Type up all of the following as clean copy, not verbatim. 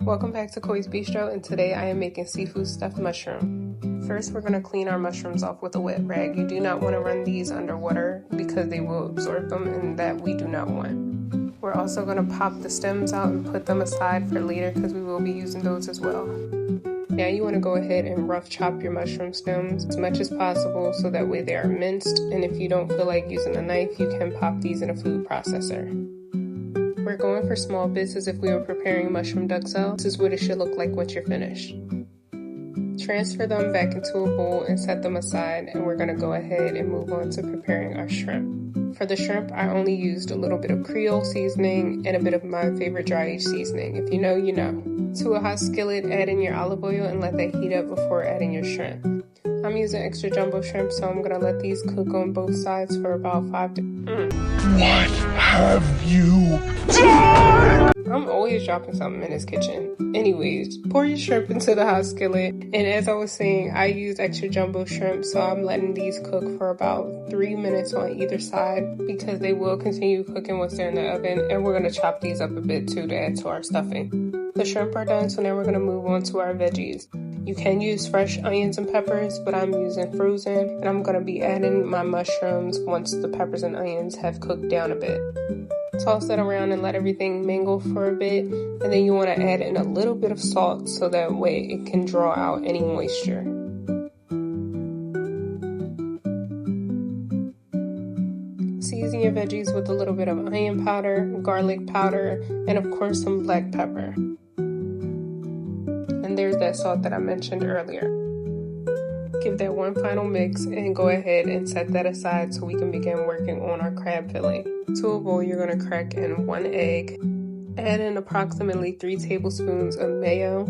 Welcome back to Koi's Bistro, and today I am making seafood stuffed mushroom. First, we're going to clean our mushrooms off with a wet rag. You do not want to run these under water because they will absorb them, and that we do not want. We're also going to pop the stems out and put them aside for later because we will be using those as well. Now you want to go ahead and rough chop your mushroom stems as much as possible so that way they are minced, and if you don't feel like using a knife, you can pop these in a food processor. We're going for small bits as if we were preparing mushroom duxelle. This is what it should look like once you're finished. Transfer them back into a bowl and set them aside, and we're going to go ahead and move on to preparing our shrimp. For the shrimp, I only used a little bit of Creole seasoning and a bit of my favorite dry aged seasoning. If you know, you know. To a hot skillet, add in your olive oil and let that heat up before adding your shrimp. I'm using extra jumbo shrimp, so I'm going to let these cook on both sides for about 5 to... What have you done? I'm always dropping something in this kitchen. Anyways, pour your shrimp into the hot skillet. And as I was saying, I use extra jumbo shrimp, so I'm letting these cook for about 3 minutes on either side because they will continue cooking once they're in the oven. And we're going to chop these up a bit too to add to our stuffing. The shrimp are done, so now we're going to move on to our veggies. You can use fresh onions and peppers, but I'm using frozen, and I'm going to be adding my mushrooms once the peppers and onions have cooked down a bit. Toss that around and let everything mingle for a bit, and then you want to add in a little bit of salt so that way it can draw out any moisture. Season your veggies with a little bit of onion powder, garlic powder, and of course some black pepper. And there's that salt that I mentioned earlier. Give that one final mix and go ahead and set that aside so we can begin working on our crab fillet. To a bowl, you're going to crack in 1 egg, add in approximately 3 tablespoons of mayo,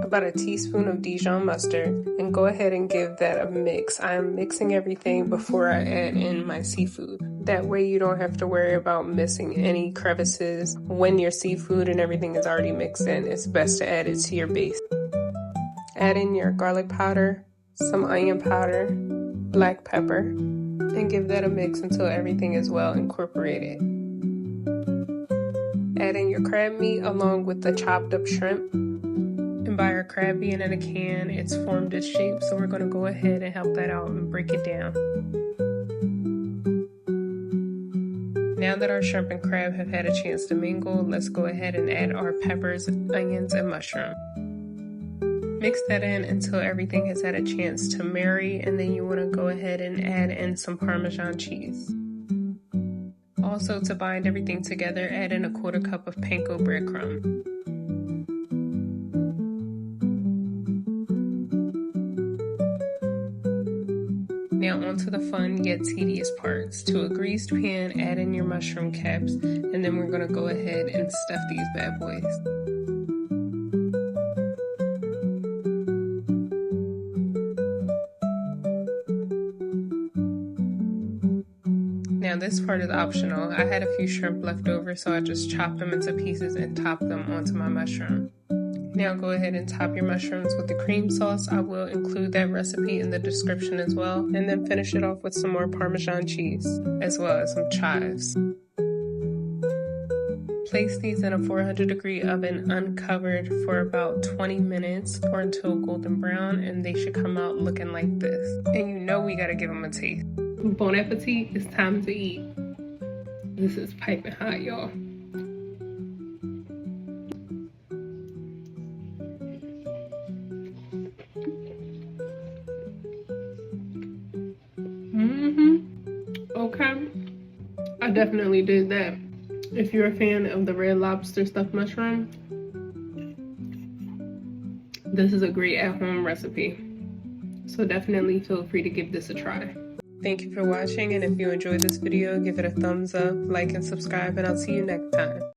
about a teaspoon of Dijon mustard, and go ahead and give that a mix. I am mixing everything before I add in my seafood. That way you don't have to worry about missing any crevices when your seafood and everything is already mixed in. It's best to add it to your base. Add in your garlic powder, some onion powder, black pepper, and give that a mix until everything is well incorporated. Add in your crab meat along with the chopped up shrimp. And by our crab being in a can, it's formed its shape, so we're going to go ahead and help that out and break it down. Now that our shrimp and crab have had a chance to mingle, let's go ahead and add our peppers, onions, and mushroom. Mix that in until everything has had a chance to marry, and then you want to go ahead and add in some Parmesan cheese. Also, to bind everything together, add in a 1/4 cup of panko breadcrumbs. Now onto the fun yet tedious parts. To a greased pan, add in your mushroom caps, and then we're going to go ahead and stuff these bad boys. Now this part is optional. I had a few shrimp left over, so I just chopped them into pieces and topped them onto my mushroom. Now go ahead and top your mushrooms with the cream sauce. I will include that recipe in the description as well. And then finish it off with some more Parmesan cheese, as well as some chives. Place these in a 400-degree oven uncovered for about 20 minutes or until golden brown, and they should come out looking like this. And you know we gotta give them a taste. Bon appetit, it's time to eat. This is piping hot, y'all. Okay, I definitely did that. If you're a fan of the red lobster stuffed mushroom, this is a great at-home recipe. So definitely feel free to give this a try. Thank you for watching, and if you enjoyed this video, give it a thumbs up, like, and subscribe, and I'll see you next time.